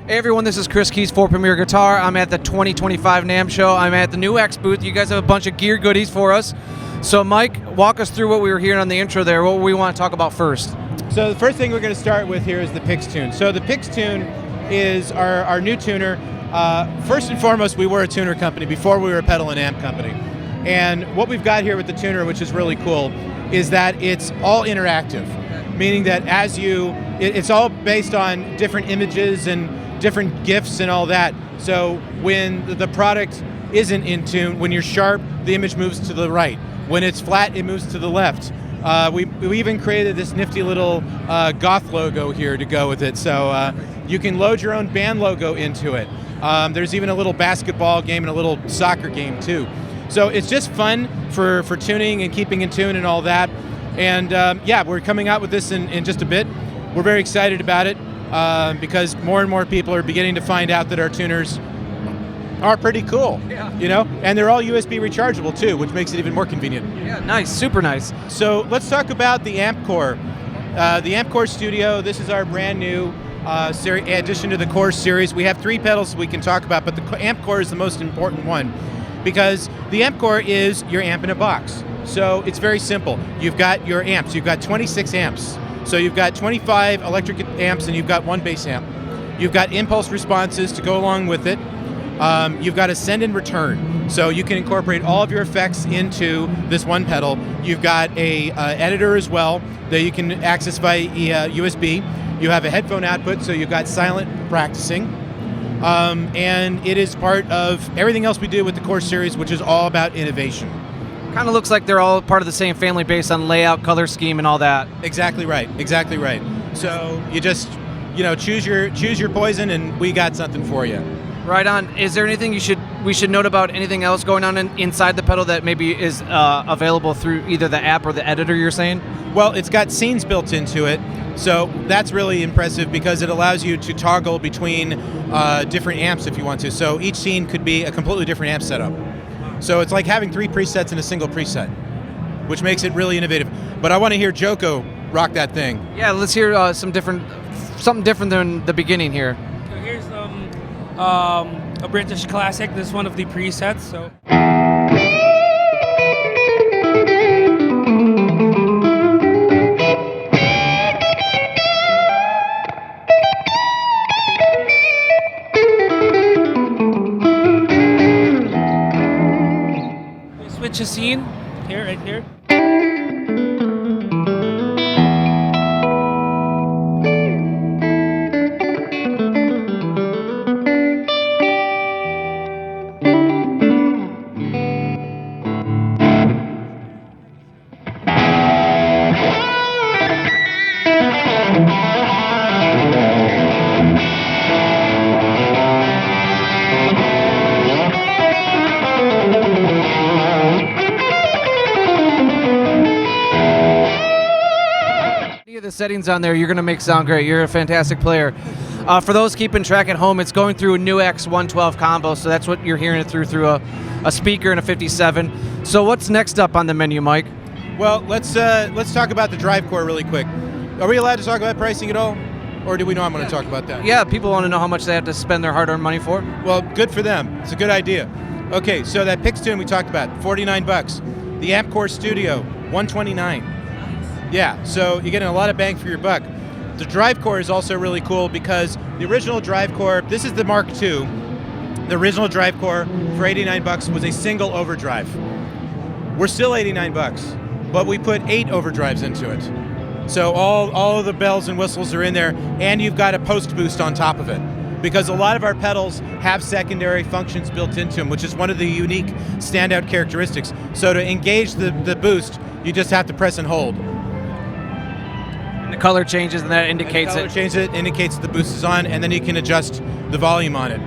Hey everyone, this is Chris Keys for Premier Guitar. I'm at the 2025 NAMM show. I'm at the NUX booth. You guys have a bunch of gear goodies for us. So Mike, walk us through what we were hearing on the intro there. What we want to talk about first? So the first thing we're going to start with here is the Pix Tune. So the Pix Tune is our new tuner. First and foremost, we were a tuner company before we were a pedal and amp company. And what we've got here with the tuner, which is really cool, is that it's all interactive, meaning that it's all based on different images and different GIFs and all that. So when the product isn't in tune, when you're sharp, the image moves to the right. When it's flat, it moves to the left. We even created this nifty little goth logo here to go with it. So you can load your own band logo into it. There's even a little basketball game and a little soccer game too. So it's just fun for tuning and keeping in tune and all that. And yeah, we're coming out with this in just a bit. We're very excited about it. Because more and more people are beginning to find out that our tuners are pretty cool, you know, and they're all USB rechargeable too, which makes it even more convenient. Yeah, nice, super nice. So let's talk about the Amp Core. The Amp Core Studio, this is our brand new addition to the Core series. We have 3 pedals we can talk about, but the Amp Core is the most important one because the Amp Core is your amp in a box. So it's very simple. You've got your amps, you've got 26 amps. So you've got 25 electric amps and you've got 1 bass amp. You've got impulse responses to go along with it. You've got a send and return. So you can incorporate all of your effects into this one pedal. You've got a editor as well that you can access via USB. You have a headphone output, so you've got silent practicing. And it is part of everything else we do with the Core series, which is all about innovation. Kind of looks like they're all part of the same family based on layout, color scheme, and all that. Exactly right. Exactly right. So you just, choose your poison, and we got something for you. Right on. Is there anything we should note about anything else going on inside the pedal that maybe is available through either the app or the editor? You're saying? Well, it's got scenes built into it, so that's really impressive because it allows you to toggle between different amps if you want to. So each scene could be a completely different amp setup. So it's like having 3 presets in a single preset, which makes it really innovative. But I want to hear Joko rock that thing. Yeah, let's hear something different than the beginning here. So here's a British classic. This is one of the presets. So. Switch a scene here, right here. The settings on there, you're going to make sound great. You're a fantastic player. For those keeping track at home, it's going through a NUX 112 combo, so that's what you're hearing it through a speaker and a 57. So what's next up on the menu, Mike? Well, let's talk about the Drive Core really quick. Are we allowed to talk about pricing at all? Or do we know I'm going to talk about that? Yeah, people want to know how much they have to spend their hard-earned money for. Well, good for them. It's a good idea. Okay, so that Pix Tune we talked about, $49. The Amp Core Studio, $129. Yeah, so you're getting a lot of bang for your buck. The Drive Core is also really cool because the original Drive Core, this is the Mark II. The original Drive Core for $89 was a single overdrive. We're still $89, but we put 8 overdrives into it. So all of the bells and whistles are in there, and you've got a post boost on top of it. Because a lot of our pedals have secondary functions built into them, which is one of the unique standout characteristics. So to engage the boost, you just have to press and hold. The color changes, and that indicates indicates the boost is on, and then you can adjust the volume on it.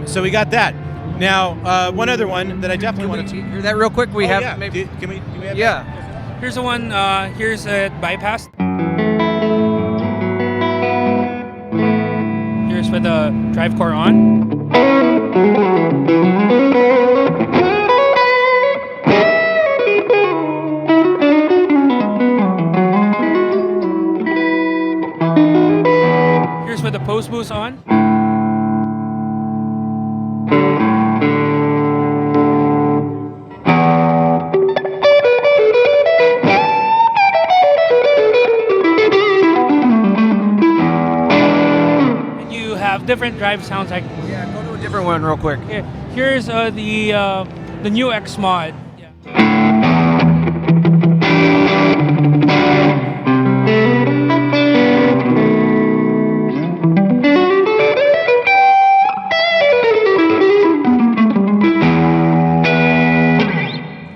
So we got that. Now, one other one that I definitely want to hear that real quick. We have maybe. Do we have yeah. that? Here's the one. Here's a bypass. Here's with the Drive Core on. this with the post boost on. And you have different drive sounds like. Yeah, go to a different one real quick. Here's the NUX mod. Yeah.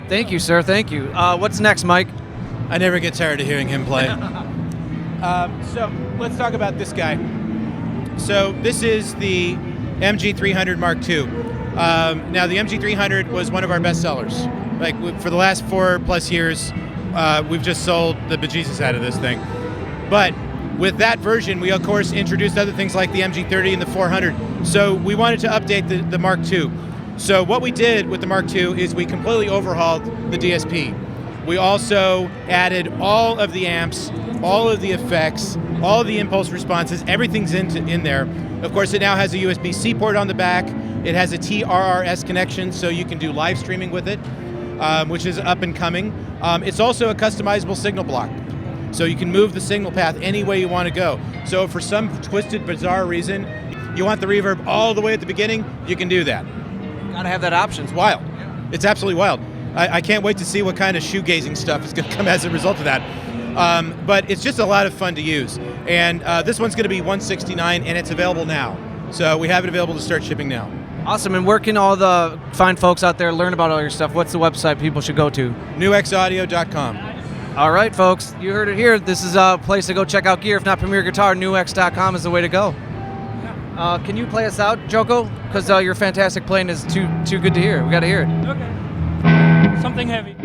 Thank you, sir. Thank you. What's next, Mike? I never get tired of hearing him play. So let's talk about this guy. So this is the MG300 Mark II. Now the MG300 was one of our best sellers. Like for the last 4+ years, we've just sold the bejesus out of this thing. But with that version, we of course introduced other things like the MG30 and the 400. So we wanted to update the Mark II. So what we did with the Mark II is we completely overhauled the DSP. We also added all of the amps, all of the effects, all of the impulse responses, everything's in there. Of course, it now has a USB-C port on the back. It has a TRRS connection, so you can do live streaming with it, which is up and coming. It's also a customizable signal block, so you can move the signal path any way you want to go. So for some twisted, bizarre reason, you want the reverb all the way at the beginning, you can do that. Gotta have that option. It's wild. It's absolutely wild. I can't wait to see what kind of shoegazing stuff is going to come as a result of that. But it's just a lot of fun to use. And this one's going to be $169, and it's available now. So we have it available to start shipping now. Awesome. And where can all the fine folks out there learn about all your stuff? What's the website people should go to? NUXaudio.com. All right, folks. You heard it here. This is a place to go check out gear. If not Premier Guitar, NUX.com is the way to go. Can you play us out, Joko? Because your fantastic playing is too good to hear. We got to hear it. Okay. Something heavy.